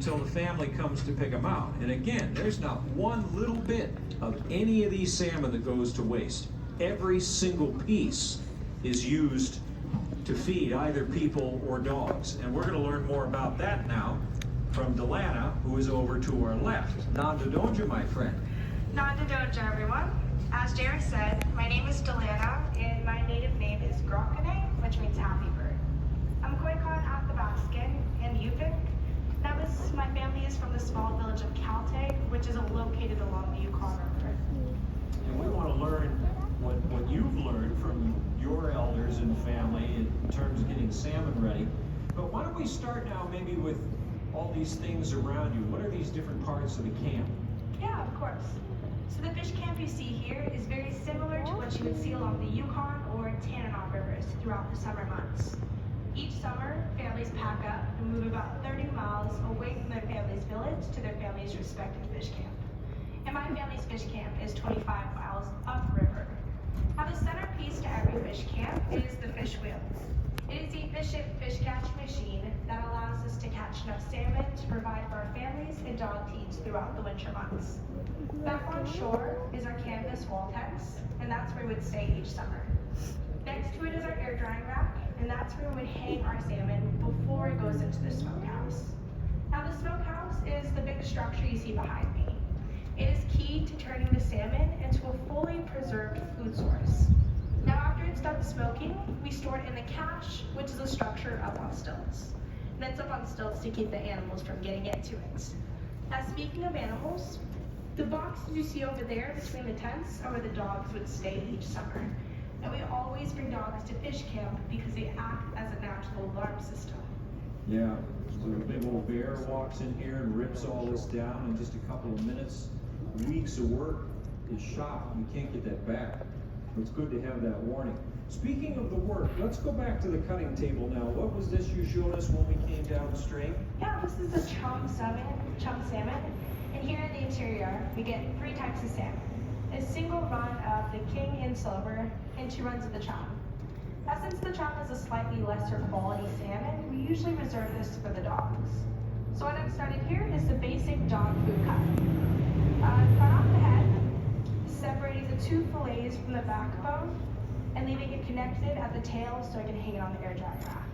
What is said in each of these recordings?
until the family comes to pick them out. And again, there's not one little bit of any of these salmon that goes to waste. Every single piece is used to feed either people or dogs. And we're going to learn more about that now from Delana, who is over to our left. Nanda Donja, my friend. Nanda Donja, everyone. As Jared said, my name is Delana, and my native name is Grokane, which means happy bird. I'm Koikon Athabaskan and Yupik. Now my family is from the small village of Kaltag, which is located along the Yukon River. And we want to learn what you've learned from your elders and family in terms of getting salmon ready. But why don't we start now maybe with all these things around you? What are these different parts of the camp? Yeah, of course. So the fish camp you see here is very similar to what you would see along the Yukon or Tanana rivers throughout the summer months. Each summer, families pack up and move about 30 miles away from their family's village to their family's respective fish camp. And my family's fish camp is 25 miles upriver. Now the centerpiece to every fish camp is the fish wheel. It is the efficient fish catch machine that allows us to catch enough salmon to provide for our families and dog teams throughout the winter months. Back on shore is our canvas wall tents, and that's where we would stay each summer. Next to it is our air drying rack, and that's where we would hang our salmon before it goes into the smokehouse. Now the smokehouse is the big structure you see behind me. It is key to turning the salmon into a fully preserved food source. Now after it's done smoking, we store it in the cache, which is a structure up on stilts. And it's up on stilts to keep the animals from getting into it. Now speaking of animals, the boxes you see over there between the tents are where the dogs would stay each summer. And we always bring dogs to fish camp because they act as a natural alarm system. Yeah, so a big old bear walks in here and rips all this down in just a couple of minutes. Weeks of work is shot. You can't get that back. It's good to have that warning. Speaking of the work, let's go back to the cutting table now. What was this you showed us when we came downstream? Yeah, this is a chum salmon. And here in the interior, we get 3 types of salmon. A single run of the king in silver and 2 runs of the chum. Now since the chum is a slightly lesser quality salmon, we usually reserve this for the dogs. So what I've started here is the basic dog food cut. Cut off the head, separating the 2 fillets from the backbone, and leaving it connected at the tail so I can hang it on the air dry rack.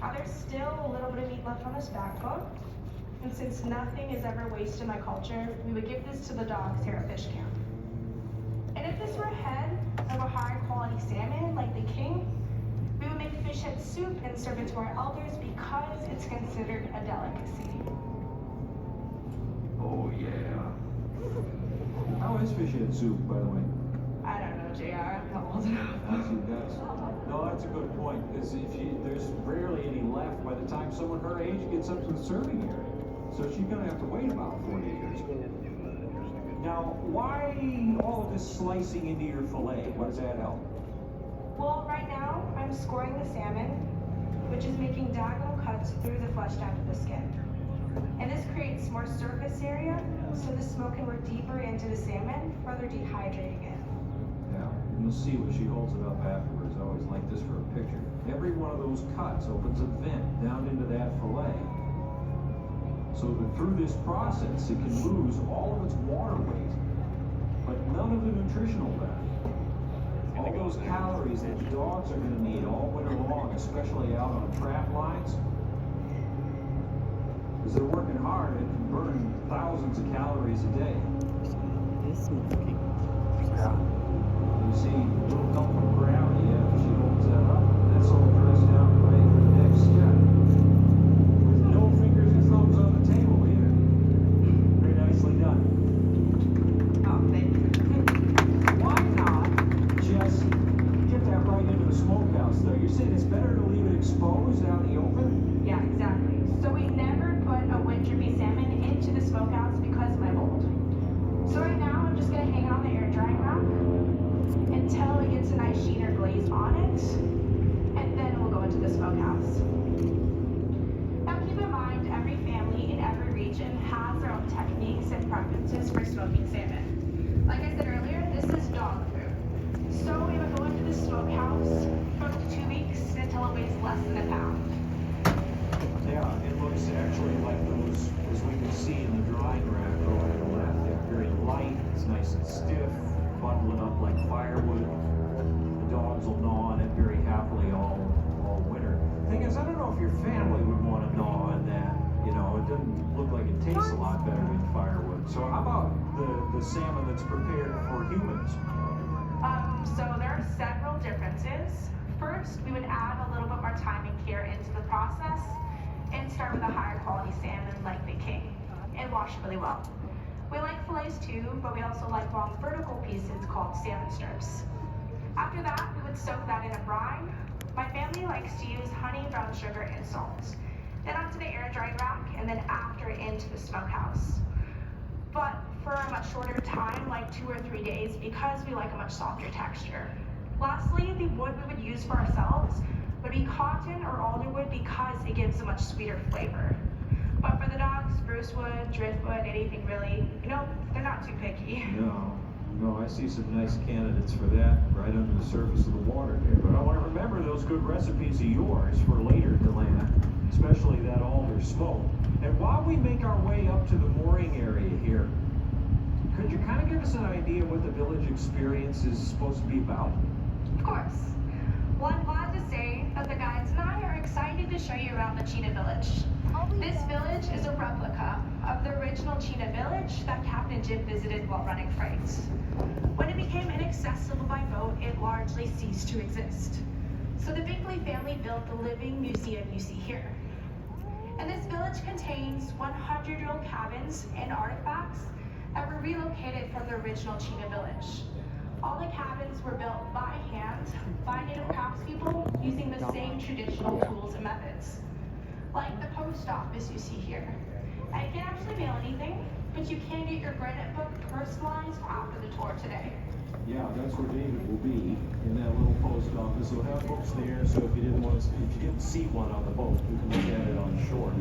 Now there's still a little bit of meat left on this backbone, and since nothing is ever wasted in my culture, we would give this to the dogs here at fish camp. And if this were a head of a high quality salmon like the king, we would make fish head soup and serve it to our elders because it's considered a delicacy. Oh yeah. How is fish head soup, by the way? I don't know, JR, I'm not old enough. No, that's a good point. Because there's rarely any left by the time someone her age gets up to the serving area. So she's going to have to wait about 40 years. Now, why all of this slicing into your fillet? What does that help? Well, right now, I'm scoring the salmon, which is making diagonal cuts through the flesh down to the skin. And this creates more surface area, so the smoke can work deeper into the salmon, further dehydrating it. Yeah, and you'll see when she holds it up afterwards. I always like this for a picture. Every one of those cuts opens a vent down into that fillet. So that through this process, it can lose all of its water weight, but none of the nutritional benefit. All those calories that the dogs are going to need all winter long, especially out on trap lines, because they're working hard and burning thousands of calories a day. It's smoking. Yeah. You see, a little help from gravity after she holds that up. That's all dressed out and ready for the next step. With no fingers or thumbs on the table either. Very nicely done. Oh, thank you. Why not just get that right into the smokehouse though? You're saying it's better to leave it exposed out in the open? Yeah, exactly. So we never put a Winterby salmon into the smokehouse because of my mold. So right now I'm just gonna hang it on the air drying rack until it gets a nice sheen or glaze on it, and then we'll go into the smokehouse. Now keep in mind, every family in every region has their own techniques and preferences for smoking salmon. Like I said earlier, this is dog food. So we would go into the smokehouse for up to 2 weeks until it weighs less than a pound. Yeah, it looks actually like those stiff, bundling up like firewood. The dogs will gnaw on it very happily all winter. Thing is, I don't know if your family would want to gnaw on that. You know, it doesn't look like it tastes a lot better than firewood. So how about the salmon that's prepared for humans? So there are several differences. First, we would add a little bit more time and care into the process and start with a higher quality salmon like the king and wash really well. We like fillets too, but we also like long vertical pieces called salmon strips. After that, we would soak that in a brine. My family likes to use honey, brown sugar, and salt. Then onto the air dry rack, and then after into the smokehouse. But for a much shorter time, like 2 or 3 days, because we like a much softer texture. Lastly, the wood we would use for ourselves would be cotton or alder wood because it gives a much sweeter flavor. But for the dogs, spruce wood, driftwood, anything really, you know, they're not too picky. No, I see some nice candidates for that right under the surface of the water there. But I want to remember those good recipes of yours for later, Delana, especially that alder smoke. And while we make our way up to the mooring area here, could you kind of give us an idea what the village experience is supposed to be about? Of course. Well, I'm glad to say that the guides and I are excited to show you around the Cheetah Village. This village is a replica of the original Cheetah Village that Captain Jim visited while running freights. When it became inaccessible by boat, it largely ceased to exist. So the Bingley family built the living museum you see here. And this village contains 100-year-old cabins and artifacts that were relocated from the original Cheetah Village. All the cabins were built by hand by native craftspeople using the same traditional tools and methods. Like the post office you see here. I can't actually mail anything, but you can get your granite book personalized after the tour today. Yeah, that's where David will be, in that little post office. We'll have books there, so if you didn't see one on the boat, you can look at it on shore.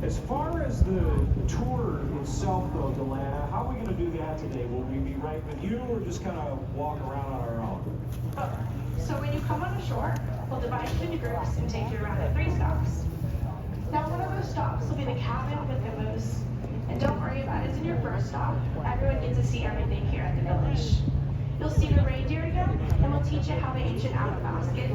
As far as the tour itself, though, Delana, how are we going to do that today? Will we be right with you, or just kind of walk around on our own? So when you come on the shore, we'll divide you into groups and take you around at 3 stops. Now one of those stops will be the cabin with the moose. And don't worry about it, it's in your first stop. Everyone gets to see everything here at the village. You'll see the reindeer again, and we'll teach you how the ancient apple basket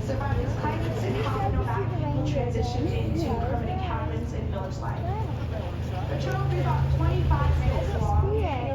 survived its climates and how the nomadic people transitioned into permanent cabins and village life. The tour will be about 25 minutes long, and